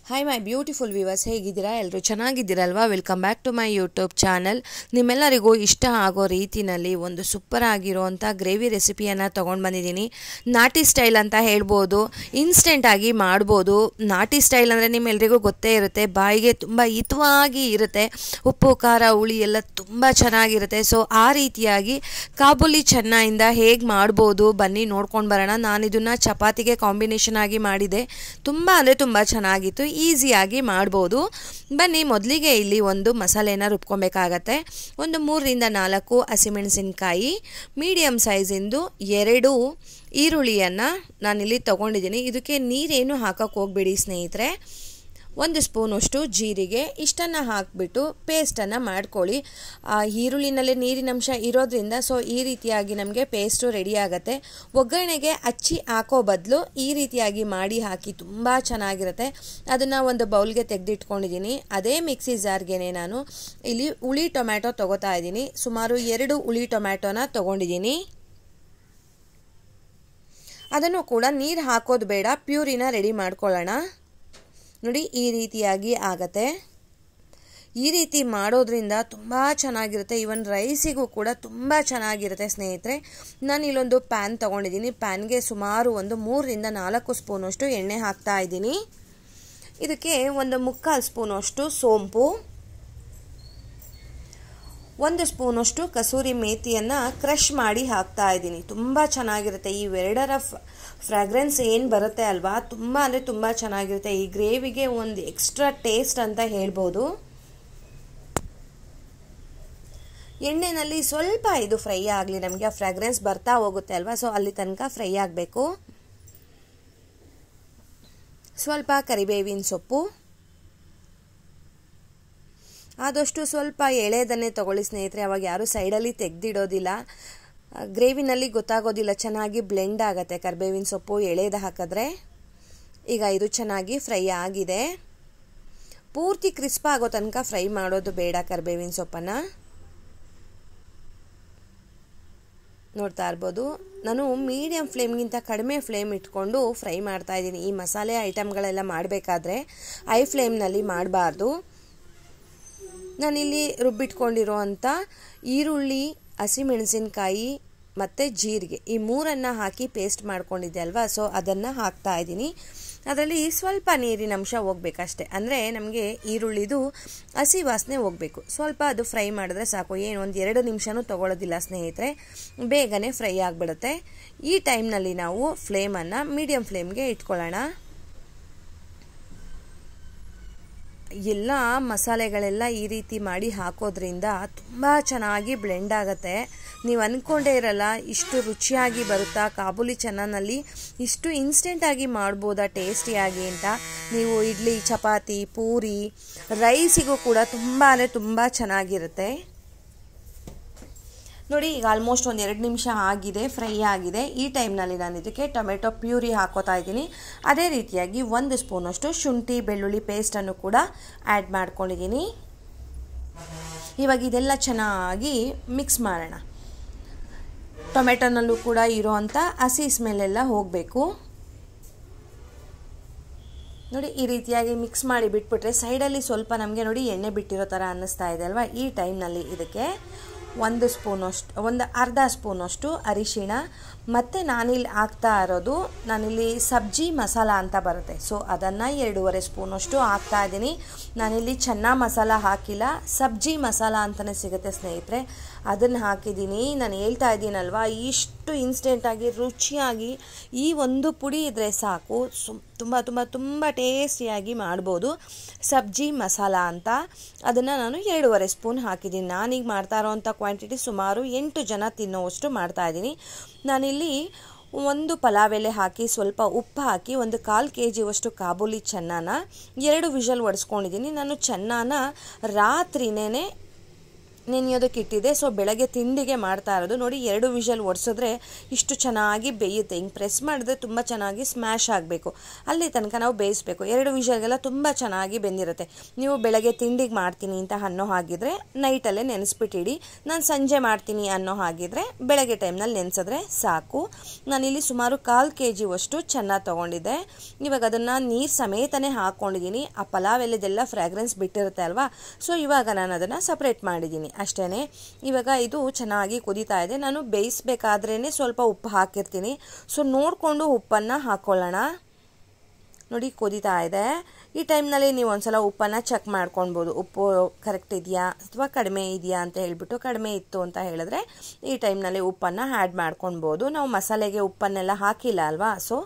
Hi my beautiful viewers, ಹೇಗಿದ್ದೀರಾ? ಎಲ್ಲರೂ ಚೆನ್ನಾಗಿದ್ದೀರಲ್ವಾ? Welcome back to my YouTube channel. ನಿಮ್ಮೆಲ್ಲರಿಗೂ ಇಷ್ಟ ಆಗೋ ರೀತಿಯಲ್ಲಿ ಒಂದು ಸೂಪರ್ ಆಗಿರೋವಂಥ ಗ್ರೇವಿ ರೆಸಿಪಿಯನ್ನು ತೊಗೊಂಡು ಬಂದಿದ್ದೀನಿ. ನಾಟಿ ಸ್ಟೈಲ್ ಅಂತ ಹೇಳ್ಬೋದು, ಇನ್ಸ್ಟೆಂಟಾಗಿ ಮಾಡ್ಬೋದು. ನಾಟಿ ಸ್ಟೈಲ್ ಅಂದರೆ ನಿಮ್ಮೆಲ್ಲರಿಗೂ ಗೊತ್ತೇ ಇರುತ್ತೆ, ಬಾಯಿಗೆ ತುಂಬ ಹಿತವಾಗಿ ಇರುತ್ತೆ, ಉಪ್ಪು ಖಾರ ಹುಳಿ ಎಲ್ಲ ತುಂಬ ಚೆನ್ನಾಗಿರುತ್ತೆ. ಸೊ ಆ ರೀತಿಯಾಗಿ ಕಾಬೂಲಿ ಚೆನ್ನೈಯಿಂದ ಹೇಗೆ ಮಾಡ್ಬೋದು ಬನ್ನಿ ನೋಡ್ಕೊಂಡು ಬರೋಣ. ನಾನು ಇದನ್ನು ಚಪಾತಿಗೆ ಕಾಂಬಿನೇಷನ್ ಆಗಿ ಮಾಡಿದೆ, ತುಂಬ ಅಂದರೆ ತುಂಬ ಚೆನ್ನಾಗಿತ್ತು, ಈಸಿಯಾಗಿ ಮಾಡ್ಬೋದು. ಬನ್ನಿ ಮೊದಲಿಗೆ ಇಲ್ಲಿ ಒಂದು ಮಸಾಲೆನ ರುಬ್ಕೊಬೇಕಾಗತ್ತೆ. ಒಂದು 3ರಿಂದ 4 ಹಸಿಮೆಣಸಿನ್ಕಾಯಿ, ಮೀಡಿಯಮ್ ಸೈಜಿಂದು 2 ಈರುಳ್ಳಿಯನ್ನು ನಾನಿಲ್ಲಿ ತೊಗೊಂಡಿದ್ದೀನಿ. ಇದಕ್ಕೆ ನೀರೇನು ಹಾಕೋಕ್ಕೆ ಹೋಗಬೇಡಿ ಸ್ನೇಹಿತರೆ. 1 ಸ್ಪೂನಷ್ಟು ಜೀರಿಗೆ, ಇಷ್ಟನ್ನು ಹಾಕಿಬಿಟ್ಟು ಪೇಸ್ಟನ್ನು ಮಾಡ್ಕೊಳ್ಳಿ. ಈರುಳ್ಳಿನಲ್ಲೇ ನೀರಿನಂಶ ಇರೋದ್ರಿಂದ ಸೊ ಈ ರೀತಿಯಾಗಿ ನಮಗೆ ಪೇಸ್ಟು ರೆಡಿ ಆಗುತ್ತೆ. ಒಗ್ಗರಣೆಗೆ ಹಚ್ಚಿ ಹಾಕೋ ಬದಲು ಈ ರೀತಿಯಾಗಿ ಮಾಡಿ ಹಾಕಿ ತುಂಬ ಚೆನ್ನಾಗಿರುತ್ತೆ. ಅದನ್ನು ಒಂದು ಬೌಲ್ಗೆ ತೆಗೆದಿಟ್ಕೊಂಡಿದ್ದೀನಿ. ಅದೇ ಮಿಕ್ಸಿ ಜಾರ್ಗೆ ನಾನು ಇಲ್ಲಿ ಹುಳಿ ಟೊಮ್ಯಾಟೊ ತೊಗೋತಾ ಇದ್ದೀನಿ. ಸುಮಾರು 2 ಹುಳಿ ಟೊಮ್ಯಾಟೊನ ತೊಗೊಂಡಿದ್ದೀನಿ. ಅದನ್ನು ಕೂಡ ನೀರು ಹಾಕೋದು ಬೇಡ, ಪ್ಯೂರಿನ ರೆಡಿ ಮಾಡ್ಕೊಳ್ಳೋಣ. ನೋಡಿ ಈ ರೀತಿಯಾಗಿ ಆಗತ್ತೆ. ಈ ರೀತಿ ಮಾಡೋದ್ರಿಂದ ತುಂಬ ಚೆನ್ನಾಗಿರುತ್ತೆ, ಈವನ್ ರೈಸಿಗೂ ಕೂಡ ತುಂಬ ಚೆನ್ನಾಗಿರುತ್ತೆ ಸ್ನೇಹಿತರೆ. ನಾನು ಇಲ್ಲೊಂದು ಪ್ಯಾನ್ ತೊಗೊಂಡಿದ್ದೀನಿ. ಪ್ಯಾನ್ಗೆ ಸುಮಾರು ಒಂದು 3ರಿಂದ 4 ಸ್ಪೂನಷ್ಟು ಎಣ್ಣೆ ಹಾಕ್ತಾ ಇದ್ದೀನಿ. ಇದಕ್ಕೆ ಒಂದು 3/4 ಸ್ಪೂನಷ್ಟು ಸೋಂಪು, 1 ಸ್ಪೂನಷ್ಟು ಕಸೂರಿ ಮೇಥಿಯನ್ನು ಕ್ರಷ್ ಮಾಡಿ ಹಾಕ್ತಾ ಇದ್ದೀನಿ. ತುಂಬ ಚೆನ್ನಾಗಿರುತ್ತೆ. ಇವೆರಡರ ಫ್ರಾಗ್ರೆನ್ಸ್ ಏನು ಬರುತ್ತೆ ಅಲ್ವಾ, ತುಂಬ ಅಂದರೆ ತುಂಬ ಚೆನ್ನಾಗಿರುತ್ತೆ. ಈ ಗ್ರೇವಿಗೆ ಒಂದು ಎಕ್ಸ್ಟ್ರಾ ಟೇಸ್ಟ್ ಅಂತ ಹೇಳ್ಬೋದು. ಎಣ್ಣೆನಲ್ಲಿ ಸ್ವಲ್ಪ ಇದು ಫ್ರೈ ಆಗಲಿ, ನಮಗೆ ಆ ಫ್ರಾಗ್ರೆನ್ಸ್ ಬರ್ತಾ ಹೋಗುತ್ತೆ ಅಲ್ವಾ, ಸೊ ಅಲ್ಲಿ ತನಕ ಫ್ರೈ ಆಗಬೇಕು. ಸ್ವಲ್ಪ ಕರಿಬೇವಿನ ಸೊಪ್ಪು, ಆದಷ್ಟು ಸ್ವಲ್ಪ ಎಳೆದನ್ನೇ ತಗೊಳ್ಳಿ ಸ್ನೇಹಿತರೆ, ಅವಾಗ ಯಾರು ಸೈಡಲ್ಲಿ ತೆಗೆದಿಡೋದಿಲ್ಲ. ಗ್ರೇವಿನಲ್ಲಿ ಗೊತ್ತಾಗೋದಿಲ್ಲ, ಚೆನ್ನಾಗಿ ಬ್ಲೆಂಡ್ ಆಗುತ್ತೆ ಕರಿಬೇವಿನ ಸೊಪ್ಪು ಎಳೆದು ಹಾಕಿದ್ರೆ. ಈಗ ಇದು ಚೆನ್ನಾಗಿ ಫ್ರೈ ಆಗಿದೆ. ಪೂರ್ತಿ ಕ್ರಿಸ್ಪ್ ಆಗೋ ತನಕ ಫ್ರೈ ಮಾಡೋದು ಬೇಡ ಕರಿಬೇವಿನ ಸೊಪ್ಪನ್ನು. ನೋಡ್ತಾ ಇರ್ಬೋದು, ನಾನು ಮೀಡಿಯಮ್ ಫ್ಲೇಮ್ಗಿಂತ ಕಡಿಮೆ ಫ್ಲೇಮ್ ಇಟ್ಕೊಂಡು ಫ್ರೈ ಮಾಡ್ತಾ ಇದ್ದೀನಿ. ಈ ಮಸಾಲೆ ಐಟಮ್ಗಳೆಲ್ಲ ಮಾಡಬೇಕಾದ್ರೆ ಹೈ ಫ್ಲೇಮ್ನಲ್ಲಿ ಮಾಡಬಾರ್ದು. ನಾನಿಲ್ಲಿ ರುಬ್ಬಿಟ್ಕೊಂಡಿರೋ ಅಂಥ ಈರುಳ್ಳಿ, ಹಸಿಮೆಣಸಿನ್ಕಾಯಿ ಮತ್ತು ಜೀರಿಗೆ ಈ 3ಅನ್ನು ಹಾಕಿ ಪೇಸ್ಟ್ ಮಾಡ್ಕೊಂಡಿದ್ದೆ ಅಲ್ವಾ, ಸೊ ಅದನ್ನು ಹಾಕ್ತಾ ಇದ್ದೀನಿ. ಅದರಲ್ಲಿ ಸ್ವಲ್ಪ ನೀರಿನ ಅಂಶ ಹೋಗ್ಬೇಕಷ್ಟೆ, ಅಂದರೆ ನಮಗೆ ಈರುಳ್ಳಿದು ಹಸಿ ವಾಸನೆ ಹೋಗಬೇಕು. ಸ್ವಲ್ಪ ಅದು ಫ್ರೈ ಮಾಡಿದ್ರೆ ಸಾಕು, ಏನು ಒಂದು 2 ನಿಮಿಷನೂ ತೊಗೊಳ್ಳೋದಿಲ್ಲ ಸ್ನೇಹಿತರೆ, ಬೇಗನೆ ಫ್ರೈ ಆಗಿಬಿಡುತ್ತೆ. ಈ ಟೈಮ್ನಲ್ಲಿ ನಾವು ಫ್ಲೇಮನ್ನು ಮೀಡಿಯಮ್ ಫ್ಲೇಮ್ಗೆ ಇಟ್ಕೊಳ್ಳೋಣ. ಎಲ್ಲ ಮಸಾಲೆಗಳೆಲ್ಲ ಈ ರೀತಿ ಮಾಡಿ ಹಾಕೋದ್ರಿಂದ ತುಂಬ ಚೆನ್ನಾಗಿ ಬ್ಲೆಂಡ್ ಆಗುತ್ತೆ. ನೀವು ಅಂದ್ಕೊಂಡೇ ಇರಲ್ಲ ಇಷ್ಟು ರುಚಿಯಾಗಿ ಬರುತ್ತಾ ಕಾಬೂಲಿ ಚೆನ್ನೈನಲ್ಲಿ, ಇಷ್ಟು ಇನ್ಸ್ಟೆಂಟಾಗಿ ಮಾಡ್ಬೋದಾ ಟೇಸ್ಟಿಯಾಗಿ ಅಂತ. ನೀವು ಇಡ್ಲಿ, ಚಪಾತಿ, ಪೂರಿ, ರೈಸಿಗೂ ಕೂಡ ತುಂಬ ಅಂದರೆ ತುಂಬ ಚೆನ್ನಾಗಿರುತ್ತೆ. ನೋಡಿ ಈಗ ಆಲ್ಮೋಸ್ಟ್ ಒಂದು 2 ನಿಮಿಷ ಆಗಿದೆ, ಫ್ರೈ ಆಗಿದೆ. ಈ ಟೈಮ್ನಲ್ಲಿ ನಾನು ಇದಕ್ಕೆ ಟೊಮೆಟೊ ಪ್ಯೂರಿ ಹಾಕೋತಾ ಇದ್ದೀನಿ. ಅದೇ ರೀತಿಯಾಗಿ 1 ಸ್ಪೂನಷ್ಟು ಶುಂಠಿ ಬೆಳ್ಳುಳ್ಳಿ ಪೇಸ್ಟನ್ನು ಕೂಡ ಆ್ಯಡ್ ಮಾಡ್ಕೊಂಡಿದ್ದೀನಿ. ಇವಾಗ ಇದೆಲ್ಲ ಚೆನ್ನಾಗಿ ಮಿಕ್ಸ್ ಮಾಡೋಣ. ಟೊಮೆಟೊನಲ್ಲೂ ಕೂಡ ಇರೋವಂಥ ಹಸಿ ಸ್ಮೆಲ್ಲೆಲ್ಲ ಹೋಗಬೇಕು. ನೋಡಿ ಈ ರೀತಿಯಾಗಿ ಮಿಕ್ಸ್ ಮಾಡಿ ಬಿಟ್ಬಿಟ್ರೆ ಸೈಡಲ್ಲಿ ಸ್ವಲ್ಪ ನಮಗೆ ನೋಡಿ ಎಣ್ಣೆ ಬಿಟ್ಟಿರೋ ಥರ ಅನ್ನಿಸ್ತಾ ಇದೆ ಅಲ್ವಾ. ಈ ಟೈಮ್ನಲ್ಲಿ ಇದಕ್ಕೆ 1 ಸ್ಪೂನಷ್ಟು, ಒಂದು ಅರ್ಧ ಸ್ಪೂನಷ್ಟು ಅರಿಶಿಣ, ಮತ್ತು ನಾನಿಲ್ಲಿ ಹಾಕ್ತಾ ಇರೋದು, ನಾನಿಲ್ಲಿ ಸಬ್ಜಿ ಮಸಾಲ ಅಂತ ಬರುತ್ತೆ, ಸೊ ಅದನ್ನು 2.5 ಸ್ಪೂನಷ್ಟು ಹಾಕ್ತಾ ಇದ್ದೀನಿ. ನಾನಿಲ್ಲಿ ಚೆನ್ನ ಮಸಾಲ ಹಾಕಿಲ್ಲ, ಸಬ್ಜಿ ಮಸಾಲ ಅಂತಲೇ ಸಿಗುತ್ತೆ ಸ್ನೇಹಿತರೆ, ಅದನ್ನು ಹಾಕಿದ್ದೀನಿ. ನಾನು ಹೇಳ್ತಾ ಇದ್ದೀನಲ್ವ, ಇಷ್ಟು ಇನ್ಸ್ಟೆಂಟಾಗಿ ರುಚಿಯಾಗಿ ಈ ಒಂದು ಪುಡಿ ಇದ್ದರೆ ಸಾಕು, ತುಂಬ ತುಂಬ ತುಂಬ ಟೇಸ್ಟಿಯಾಗಿ ಮಾಡ್ಬೋದು. ಸಬ್ಜಿ ಮಸಾಲ ಅಂತ ಅದನ್ನು ನಾನು 2.5 ಸ್ಪೂನ್ ಹಾಕಿದ್ದೀನಿ. ನಾನೀಗ ಮಾಡ್ತಾ ಇರೋವಂಥ ಕ್ವಾಂಟಿಟಿ ಸುಮಾರು 8 ಜನ ತಿನ್ನೋವಷ್ಟು ಮಾಡ್ತಾಯಿದ್ದೀನಿ. ನಾನಿಲ್ಲಿ 1 ಪಲಾವ್ ಎಲೆ ಹಾಕಿ, ಸ್ವಲ್ಪ ಉಪ್ಪು ಹಾಕಿ, ಒಂದು 1/4 kg ಕಾಬೂಲಿ ಚೆನ್ನನ 2 ವಿಷಲ್ ಹೊಡೆಸ್ಕೊಂಡಿದ್ದೀನಿ. ನಾನು ಚೆನ್ನನ ರಾತ್ರಿನೇ ನೆನೆಯೋದಕ್ಕೆ ಇಟ್ಟಿದೆ. ಸೊ ಬೆಳಗ್ಗೆ ತಿಂಡಿಗೆ ಮಾಡ್ತಾ ಇರೋದು. ನೋಡಿ 2 ವಿಷಲ್ ಒರೆಸಿದ್ರೆ ಇಷ್ಟು ಚೆನ್ನಾಗಿ ಬೇಯುತ್ತೆ. ಹಿಂಗೆ ಪ್ರೆಸ್ ಮಾಡಿದ್ರೆ ತುಂಬ ಚೆನ್ನಾಗಿ ಸ್ಮ್ಯಾಶ್ ಆಗಬೇಕು, ಅಲ್ಲಿ ತನಕ ನಾವು ಬೇಯಿಸಬೇಕು. 2 ವಿಷಲ್ಗೆಲ್ಲ ತುಂಬ ಚೆನ್ನಾಗಿ ಬೆಂದಿರುತ್ತೆ. ನೀವು ಬೆಳಗ್ಗೆ ತಿಂಡಿಗೆ ಮಾಡ್ತೀನಿ ಅಂತ ಅನ್ನೋ ಹಾಗಿದ್ರೆ ನೈಟಲ್ಲೇ ನೆನೆಸ್ಬಿಟ್ಟಿಡಿ. ನಾನು ಸಂಜೆ ಮಾಡ್ತೀನಿ ಅನ್ನೋ ಹಾಗಿದ್ರೆ ಬೆಳಗ್ಗೆ ಟೈಮ್ನಲ್ಲಿ ನೆನೆಸಿದ್ರೆ ಸಾಕು. ನಾನಿಲ್ಲಿ ಸುಮಾರು 1/4 kg ಚೆನ್ನಾಗಿ ತೊಗೊಂಡಿದ್ದೆ. ಇವಾಗ ಅದನ್ನು ನೀರು ಸಮೇತನೇ ಹಾಕ್ಕೊಂಡಿದ್ದೀನಿ. ಆ ಪಲಾವ್ ಎಲೆದೆಲ್ಲ ಫ್ರಾಗ್ರೆನ್ಸ್ ಬಿಟ್ಟಿರುತ್ತೆ ಅಲ್ವಾ. ಸೊ ಇವಾಗ ನಾನು ಅದನ್ನು ಸಪ್ರೇಟ್ ಮಾಡಿದ್ದೀನಿ ಅಷ್ಟೇ. ಇವಾಗ ಇದು ಚೆನ್ನಾಗಿ ಕುದೀತಾ ಇದೆ. ನಾನು ಬೇಯಿಸಬೇಕಾದ್ರೇ ಸ್ವಲ್ಪ ಉಪ್ಪು ಹಾಕಿರ್ತೀನಿ. ಸೊ ನೋಡಿಕೊಂಡು ಉಪ್ಪನ್ನು ಹಾಕ್ಕೊಳ್ಳೋಣ. ನೋಡಿ ಕುದೀತಾ ಇದೆ. ಈ ಟೈಮ್ನಲ್ಲಿ ನೀವು ಒಂದ್ಸಲ ಉಪ್ಪನ್ನು ಚೆಕ್ ಮಾಡ್ಕೊಳ್ಬೋದು, ಉಪ್ಪು ಕರೆಕ್ಟ್ ಇದೆಯಾ ಅಥವಾ ಕಡಿಮೆ ಇದೆಯಾ ಅಂತ ಹೇಳ್ಬಿಟ್ಟು. ಕಡಿಮೆ ಇತ್ತು ಅಂತ ಹೇಳಿದ್ರೆ ಈ ಟೈಮ್ನಲ್ಲಿ ಉಪ್ಪನ್ನು ಆ್ಯಡ್ ಮಾಡ್ಕೊಳ್ಬೋದು. ನಾವು ಮಸಾಲೆಗೆ ಉಪ್ಪನ್ನೆಲ್ಲ ಹಾಕಿಲ್ಲ ಅಲ್ವಾ, ಸೊ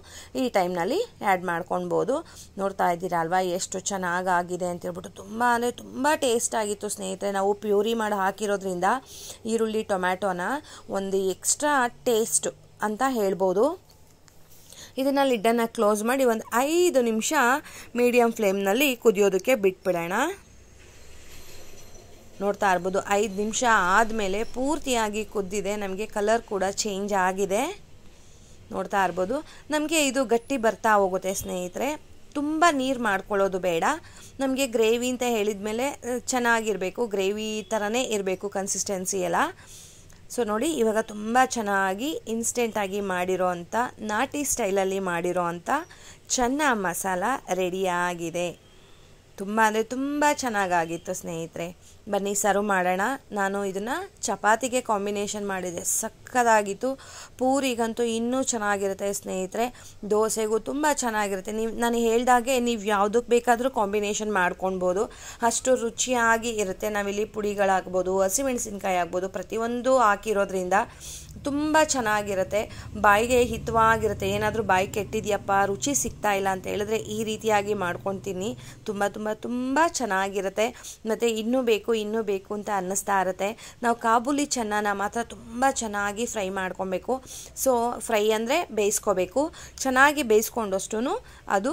ಈ ಟೈಮ್ನಲ್ಲಿ ಆ್ಯಡ್ ಮಾಡ್ಕೊಳ್ಬೋದು. ನೋಡ್ತಾ ಇದ್ದೀರಾ ಅಲ್ವಾ ಎಷ್ಟು ಚೆನ್ನಾಗಾಗಿದೆ ಅಂತ ಹೇಳ್ಬಿಟ್ಟು. ತುಂಬ ಅಂದರೆ ತುಂಬ ಟೇಸ್ಟ್ ಆಗಿತ್ತು ಸ್ನೇಹಿತರೆ. ನಾವು ಪ್ಯೂರಿ ಮಾಡಿ ಹಾಕಿರೋದ್ರಿಂದ ಈರುಳ್ಳಿ ಟೊಮ್ಯಾಟೋನ ಒಂದು ಎಕ್ಸ್ಟ್ರಾ ಟೇಸ್ಟ್ ಅಂತ ಹೇಳ್ಬೋದು. ಇದನ್ನು ಲಿಡ್ಡನ್ನು ಕ್ಲೋಸ್ ಮಾಡಿ ಒಂದು 5 ನಿಮಿಷ ಮೀಡಿಯಮ್ ಫ್ಲೇಮ್ನಲ್ಲಿ ಕುದಿಯೋದಕ್ಕೆ ಬಿಟ್ಬಿಡೋಣ. ನೋಡ್ತಾ ಇರ್ಬೋದು 5 ನಿಮಿಷ ಆದಮೇಲೆ ಪೂರ್ತಿಯಾಗಿ ಕುದ್ದಿದೆ. ನಮಗೆ ಕಲರ್ ಕೂಡ ಚೇಂಜ್ ಆಗಿದೆ. ನೋಡ್ತಾ ಇರ್ಬೋದು. ನಮಗೆ ಇದು ಗಟ್ಟಿ ಬರ್ತಾ ಹೋಗುತ್ತೆ ಸ್ನೇಹಿತರೆ. ತುಂಬ ನೀರು ಮಾಡ್ಕೊಳ್ಳೋದು ಬೇಡ. ನಮಗೆ ಗ್ರೇವಿ ಅಂತ ಹೇಳಿದ ಮೇಲೆ ಚೆನ್ನಾಗಿರಬೇಕು, ಗ್ರೇವಿ ಥರನೇ ಇರಬೇಕು ಕನ್ಸಿಸ್ಟೆನ್ಸಿ ಎಲ್ಲ. ಸೊ ನೋಡಿ ಇವಾಗ ತುಂಬ ಚೆನ್ನಾಗಿ ಇನ್ಸ್ಟೆಂಟಾಗಿ ಮಾಡಿರೋ ಅಂಥ ನಾಟಿ ಸ್ಟೈಲಲ್ಲಿ ಮಾಡಿರೋ ಅಂಥ ಚೆನ್ನ ಮಸಾಲ ರೆಡಿಯಾಗಿದೆ. ತುಂಬ ಅಂದರೆ ತುಂಬ ಚೆನ್ನಾಗಾಗಿತ್ತು ಸ್ನೇಹಿತರೆ. ಬನ್ನಿ ಸರ್ವ್ ಮಾಡೋಣ. ನಾನು ಇದನ್ನು ಚಪಾತಿಗೆ ಕಾಂಬಿನೇಷನ್ ಮಾಡಿದೆ, ಸಕ್ಕತ್ತಾಗಿತ್ತು. ಪೂರಿಗಂತೂ ಇನ್ನೂ ಚೆನ್ನಾಗಿರುತ್ತೆ ಸ್ನೇಹಿತರೆ. ದೋಸೆಗೂ ತುಂಬ ಚೆನ್ನಾಗಿರುತ್ತೆ. ನಾನು ಹೇಳ್ದಾಗೆ ನೀವು ಯಾವುದಕ್ಕೆ ಬೇಕಾದರೂ ಕಾಂಬಿನೇಷನ್ ಮಾಡ್ಕೊಳ್ಬೋದು, ಅಷ್ಟು ರುಚಿಯಾಗಿ ಇರುತ್ತೆ. ನಾವಿಲ್ಲಿ ಪುಡಿಗಳಾಗ್ಬೋದು, ಹಸಿಮೆಣಸಿನ್ಕಾಯಿ ಆಗ್ಬೋದು, ಪ್ರತಿಯೊಂದು ಹಾಕಿರೋದ್ರಿಂದ ತುಂಬ ಚೆನ್ನಾಗಿರುತ್ತೆ. ಬಾಯಿಗೆ ಹಿತವಾಗಿರುತ್ತೆ. ಏನಾದರೂ ಬಾಯಿ ಕೆಟ್ಟಿದೆಯಪ್ಪ, ರುಚಿ ಸಿಗ್ತಾ ಇಲ್ಲ ಅಂತ ಹೇಳಿದ್ರೆ ಈ ರೀತಿಯಾಗಿ ಮಾಡ್ಕೊತೀನಿ. ತುಂಬ ತುಂಬ ತುಂಬ ಚೆನ್ನಾಗಿರುತ್ತೆ. ಮತ್ತು ಇನ್ನೂ ಬೇಕು ಅಂತ ಅನ್ನಿಸ್ತಾ ಇರುತ್ತೆ. ನಾವು ಕಾಬೂಲಿ ಚೆನ್ನಾನ ಮಾತ್ರ ತುಂಬ ಚೆನ್ನಾಗಿ ಫ್ರೈ ಮಾಡ್ಕೊಬೇಕು. ಸೊ ಫ್ರೈ ಅಂದರೆ ಬೇಯಿಸ್ಕೋಬೇಕು. ಚೆನ್ನಾಗಿ ಬೇಯಿಸ್ಕೊಂಡಷ್ಟು ಅದು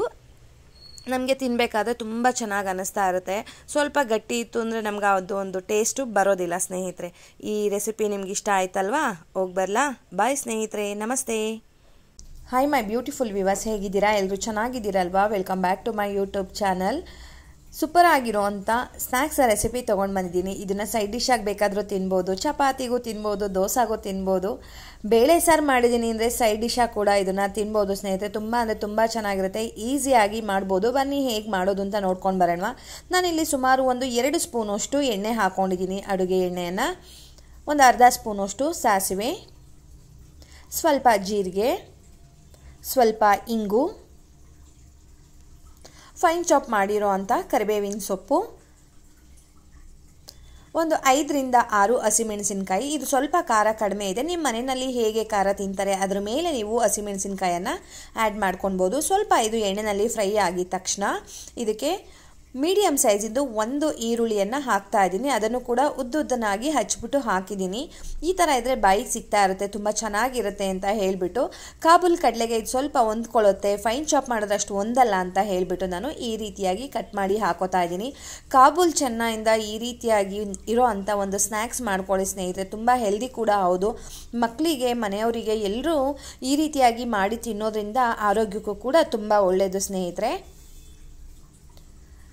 ನಮಗೆ ತಿನ್ನಬೇಕಾದ್ರೆ ತುಂಬ ಚೆನ್ನಾಗಿ ಅನ್ನಿಸ್ತಾ ಇರುತ್ತೆ. ಸ್ವಲ್ಪ ಗಟ್ಟಿ ಇತ್ತು ಅಂದರೆ ನಮ್ಗೆ ಅದು ಒಂದು ಟೇಸ್ಟು ಬರೋದಿಲ್ಲ ಸ್ನೇಹಿತರೆ. ಈ ರೆಸಿಪಿ ನಿಮ್ಗೆ ಇಷ್ಟ ಆಯ್ತಲ್ವಾ? ಹೋಗಿ ಬರಲಾ? ಬಾಯ್ ಸ್ನೇಹಿತರೆ, ನಮಸ್ತೆ. ಹಾಯ್ ಮೈ ಬ್ಯೂಟಿಫುಲ್ ವ್ಯೂವರ್ಸ್, ಹೇಗಿದ್ದೀರಾ? ಎಲ್ಲರೂ ಚೆನ್ನಾಗಿದ್ದೀರಲ್ವಾ? Welcome back to my YouTube channel. Super ಆಗಿರೋ ಅಂಥ ಸ್ನ್ಯಾಕ್ಸ್ ರೆಸಿಪಿ ತೊಗೊಂಡು ಬಂದಿದ್ದೀನಿ. ಇದನ್ನು ಸೈಡ್ ಡಿಶ್ ಆಗಿ ಬೇಕಾದರೂ ತಿನ್ಬೋದು, ಚಪಾತಿಗೂ ತಿನ್ಬೋದು, ದೋಸಾಗೂ ತಿನ್ಬೋದು. ಬೇಳೆ ಸಾರು ಮಾಡಿದ್ದೀನಿ ಅಂದರೆ ಸೈಡ್ ಡಿಶಾಗಿ ಕೂಡ ಇದನ್ನು ತಿನ್ಬೋದು ಸ್ನೇಹಿತರೆ. ತುಂಬ ಅಂದರೆ ತುಂಬ ಚೆನ್ನಾಗಿರುತ್ತೆ, ಈಸಿಯಾಗಿ ಮಾಡ್ಬೋದು. ಬನ್ನಿ ಹೇಗೆ ಮಾಡೋದು ಅಂತ ನೋಡ್ಕೊಂಡು ಬರೋಣ. ನಾನಿಲ್ಲಿ ಸುಮಾರು ಒಂದು 2 ಸ್ಪೂನಷ್ಟು ಎಣ್ಣೆ ಹಾಕ್ಕೊಂಡಿದ್ದೀನಿ, ಅಡುಗೆ ಎಣ್ಣೆಯನ್ನು. ಒಂದು ಅರ್ಧ ಸ್ಪೂನಷ್ಟು ಸಾಸಿವೆ, ಸ್ವಲ್ಪ ಜೀರಿಗೆ, ಸ್ವಲ್ಪ ಇಂಗು, ಫೈನ್ ಚಾಪ್ ಮಾಡಿರೋ ಅಂಥ ಕರಿಬೇವಿನ ಸೊಪ್ಪು, ಒಂದು 5 ರಿಂದ 6 ಹಸಿಮೆಣಸಿನ್ಕಾಯಿ. ಇದು ಸ್ವಲ್ಪ ಖಾರ ಕಡಿಮೆ ಇದೆ. ನಿಮ್ಮ ಮನೆಯಲ್ಲಿ ಹೇಗೆ ಖಾರ ತಿಂತಾರೆ ಅದರ ಮೇಲೆ ನೀವು ಹಸಿಮೆಣಸಿನ್ಕಾಯನ್ನು ಆ್ಯಡ್ ಮಾಡ್ಕೊಳ್ಬೋದು. ಸ್ವಲ್ಪ ಇದು ಎಣ್ಣೆಯಲ್ಲಿ ಫ್ರೈ ಆಗಿದ ತಕ್ಷಣ ಇದಕ್ಕೆ ಮೀಡಿಯಮ್ ಸೈಜಿಂದು 1 ಈರುಳ್ಳಿಯನ್ನು ಹಾಕ್ತಾ ಇದ್ದೀನಿ. ಅದನ್ನು ಕೂಡ ಉದ್ದುದ್ದನಾಗಿ ಹಚ್ಬಿಟ್ಟು ಹಾಕಿದ್ದೀನಿ. ಈ ಥರ ಇದ್ದರೆ ಬಾಯಿಗೆ ಸಿಗ್ತಾ ಇರುತ್ತೆ, ತುಂಬ ಚೆನ್ನಾಗಿರುತ್ತೆ ಅಂತ ಹೇಳಿಬಿಟ್ಟು. ಕಾಬೂಲ್ ಕಡಲೆಗೆ ಇದು ಸ್ವಲ್ಪ ಹೊಂದ್ಕೊಳ್ಳುತ್ತೆ, ಫೈನ್ ಚಾಪ್ ಮಾಡೋದಷ್ಟು ಒಂದಲ್ಲ ಅಂತ ಹೇಳಿಬಿಟ್ಟು ನಾನು ಈ ರೀತಿಯಾಗಿ ಕಟ್ ಮಾಡಿ ಹಾಕೋತಾ ಇದ್ದೀನಿ. ಕಾಬೂಲ್ ಚೆನ್ನಿಂದ ಈ ರೀತಿಯಾಗಿ ಇರೋ ಅಂಥ ಒಂದು ಸ್ನ್ಯಾಕ್ಸ್ ಮಾಡ್ಕೊಳ್ಳಿ ಸ್ನೇಹಿತರೆ. ತುಂಬ ಹೆಲ್ದಿ ಕೂಡ ಹೌದು. ಮಕ್ಕಳಿಗೆ, ಮನೆಯವರಿಗೆ ಎಲ್ಲರೂ ಈ ರೀತಿಯಾಗಿ ಮಾಡಿ ತಿನ್ನೋದ್ರಿಂದ ಆರೋಗ್ಯಕ್ಕೂ ಕೂಡ ತುಂಬ ಒಳ್ಳೆಯದು ಸ್ನೇಹಿತರೆ.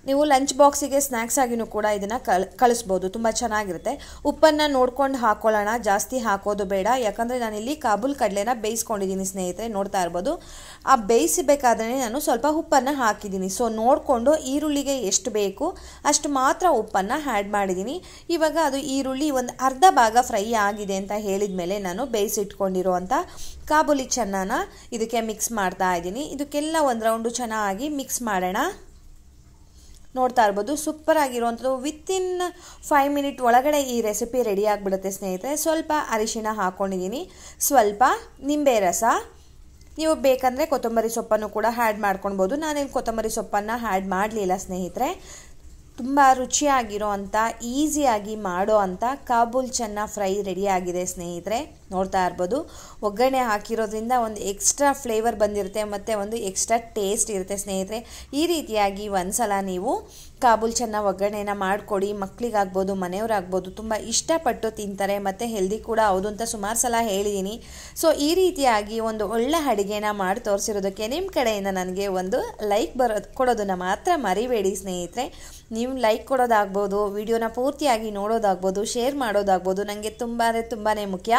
ನೀವು ಲಂಚ್ ಬಾಕ್ಸಿಗೆ ಸ್ನ್ಯಾಕ್ಸ್ ಆಗಿನೂ ಕೂಡ ಇದನ್ನು ಕಳಿಸ್ಬೋದು, ತುಂಬ ಚೆನ್ನಾಗಿರುತ್ತೆ. ಉಪ್ಪನ್ನು ನೋಡ್ಕೊಂಡು ಹಾಕ್ಕೊಳ್ಳೋಣ, ಜಾಸ್ತಿ ಹಾಕೋದು ಬೇಡ. ಯಾಕಂದರೆ ನಾನಿಲ್ಲಿ ಕಾಬೂಲ್ ಕಡಲೆನ ಬೇಯಿಸ್ಕೊಂಡಿದ್ದೀನಿ ಸ್ನೇಹಿತರೆ, ನೋಡ್ತಾ ಇರ್ಬೋದು. ಆ ಬೇಯಿಸಬೇಕಾದ್ರೆ ನಾನು ಸ್ವಲ್ಪ ಉಪ್ಪನ್ನು ಹಾಕಿದ್ದೀನಿ. ಸೊ ನೋಡಿಕೊಂಡು ಈರುಳ್ಳಿಗೆ ಎಷ್ಟು ಬೇಕು ಅಷ್ಟು ಮಾತ್ರ ಉಪ್ಪನ್ನು ಆ್ಯಡ್ ಮಾಡಿದ್ದೀನಿ. ಇವಾಗ ಅದು ಈರುಳ್ಳಿ ಒಂದು ಅರ್ಧ ಭಾಗ ಫ್ರೈ ಆಗಿದೆ ಅಂತ ಹೇಳಿದ ಮೇಲೆ ನಾನು ಬೇಯಿಸಿಟ್ಕೊಂಡಿರುವಂಥ ಕಾಬೂಲಿ ಚೆನ್ನಾನ ಇದಕ್ಕೆ ಮಿಕ್ಸ್ ಮಾಡ್ತಾ ಇದ್ದೀನಿ. ಇದಕ್ಕೆಲ್ಲ ಒಂದು ರೌಂಡು ಚೆನ್ನಾಗಿ ಮಿಕ್ಸ್ ಮಾಡೋಣ. ನೋಡ್ತಾ ಇರ್ಬೋದು, ಸೂಪರ್ ಆಗಿರುವಂಥದ್ದು. ವಿತಿನ್ 5 ಮಿನಿಟ್ ಒಳಗಡೆ ಈ ರೆಸಿಪಿ ರೆಡಿ ಆಗಿಬಿಡುತ್ತೆ ಸ್ನೇಹಿತರೆ. ಸ್ವಲ್ಪ ಅರಿಶಿಣ ಹಾಕ್ಕೊಂಡಿದ್ದೀನಿ, ಸ್ವಲ್ಪ ನಿಂಬೆ ರಸ. ನೀವು ಬೇಕಂದರೆ ಕೊತ್ತಂಬರಿ ಸೊಪ್ಪನ್ನು ಕೂಡ ಆ್ಯಡ್ ಮಾಡ್ಕೊಳ್ಬೋದು. ನಾನೇನು ಕೊತ್ತಂಬರಿ ಸೊಪ್ಪನ್ನು ಆ್ಯಡ್ ಮಾಡಲಿಲ್ಲ ಸ್ನೇಹಿತರೆ. ತುಂಬ ರುಚಿಯಾಗಿರೋ ಅಂಥ ಈಸಿಯಾಗಿ ಮಾಡೋ ಅಂಥ ಕಾಬೂಲ್ ಚನ್ನ ಫ್ರೈ ರೆಡಿಯಾಗಿದೆ ಸ್ನೇಹಿತರೆ. ನೋಡ್ತಾ ಇರ್ಬೋದು, ಒಗ್ಗರಣೆ ಹಾಕಿರೋದ್ರಿಂದ ಒಂದು ಎಕ್ಸ್ಟ್ರಾ ಫ್ಲೇವರ್ ಬಂದಿರುತ್ತೆ ಮತ್ತು ಒಂದು ಎಕ್ಸ್ಟ್ರಾ ಟೇಸ್ಟ್ ಇರುತ್ತೆ ಸ್ನೇಹಿತರೆ. ಈ ರೀತಿಯಾಗಿ ಒಂದು ಸಲ ನೀವು ಕಾಬೂಲ್ ಚನ್ನ ಒಗ್ಗರಣೆನ ಮಾಡಿಕೊಡಿ. ಮಕ್ಕಳಿಗಾಗ್ಬೋದು, ಮನೆಯವರಾಗ್ಬೋದು, ತುಂಬ ಇಷ್ಟಪಟ್ಟು ತಿಂತಾರೆ ಮತ್ತು ಹೆಲ್ದಿ ಕೂಡ ಹೌದು ಅಂತ ಸುಮಾರು ಸಲ ಹೇಳಿದ್ದೀನಿ. ಸೊ ಈ ರೀತಿಯಾಗಿ ಒಂದು ಒಳ್ಳೆ ಅಡುಗೆನ ಮಾಡಿ ತೋರಿಸಿರೋದಕ್ಕೆ ನಿಮ್ಮ ಕಡೆಯಿಂದ ನನಗೆ ಒಂದು ಲೈಕ್ ಕೊಡೋದನ್ನು ಮಾತ್ರ ಮರಿಬೇಡಿ ಸ್ನೇಹಿತರೆ. ನೀವು ಲೈಕ್ ಕೊಡೋದಾಗ್ಬೋದು, ವಿಡಿಯೋನ ಪೂರ್ತಿಯಾಗಿ ನೋಡೋದಾಗ್ಬೋದು, ಶೇರ್ ಮಾಡೋದಾಗ್ಬೋದು, ನನಗೆ ತುಂಬಾ ಮುಖ್ಯ.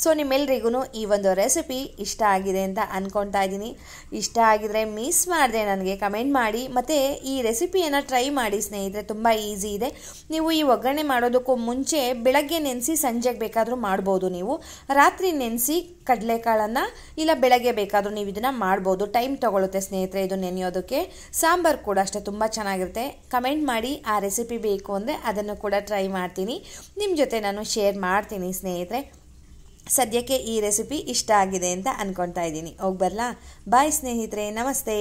ಸೊ ನಿಮ್ಮೆಲ್ರಿಗೂ ಈ ಒಂದು ರೆಸಿಪಿ ಇಷ್ಟ ಆಗಿದೆ ಅಂತ ಅಂದ್ಕೊಳ್ತಾ ಇದ್ದೀನಿ. ಇಷ್ಟ ಆಗಿದರೆ ಮಿಸ್ ಮಾಡಿದೆ ನನಗೆ ಕಮೆಂಟ್ ಮಾಡಿ, ಮತ್ತು ಈ ರೆಸಿಪಿಯನ್ನು ಟ್ರೈ ಮಾಡಿ ಸ್ನೇಹಿತರೆ. ತುಂಬ ಈಸಿ ಇದೆ. ನೀವು ಈ ಒಗ್ಗರಣೆ ಮಾಡೋದಕ್ಕೂ ಮುಂಚೆ ಬೆಳಗ್ಗೆ ನೆನೆಸಿ ಸಂಜೆಗೆ ಬೇಕಾದರೂ ಮಾಡ್ಬೋದು. ನೀವು ರಾತ್ರಿ ನೆನೆಸಿ ಕಡಲೆಕಾಳನ್ನು ಇಲ್ಲ ಬೆಳಗ್ಗೆ ಬೇಕಾದರೂ ನೀವು ಇದನ್ನು ಮಾಡ್ಬೋದು. ಟೈಮ್ ತೊಗೊಳುತ್ತೆ ಸ್ನೇಹಿತರೆ ಇದು ನೆನೆಯೋದಕ್ಕೆ. ಸಾಂಬಾರು ಕೂಡ ಅಷ್ಟೇ ತುಂಬ ಚೆನ್ನಾಗಿರುತ್ತೆ. ಕಮೆಂಟ್ ಮಾಡಿ ಆ ರೆಸಿಪಿ ಬೇಕು ಅಂದರೆ ಅದನ್ನು ಕೂಡ ಟ್ರೈ ಮಾಡ್ತೀನಿ, ನಿಮ್ಮ ಜೊತೆ ನಾನು ಶೇರ್ ಮಾಡ್ತೀನಿ ಸ್ನೇಹಿತರೆ. ಸದ್ಯಕ್ಕೆ ಈ ರೆಸಿಪಿ ಇಷ್ಟ ಆಗಿದೆ ಅಂತ ಅಂದ್ಕೊಳ್ತಾ ಇದ್ದೀನಿ. ಹೋಗಿ ಬರಲಾ? ಬಾಯ್ ಸ್ನೇಹಿತರೆ, ನಮಸ್ತೆ.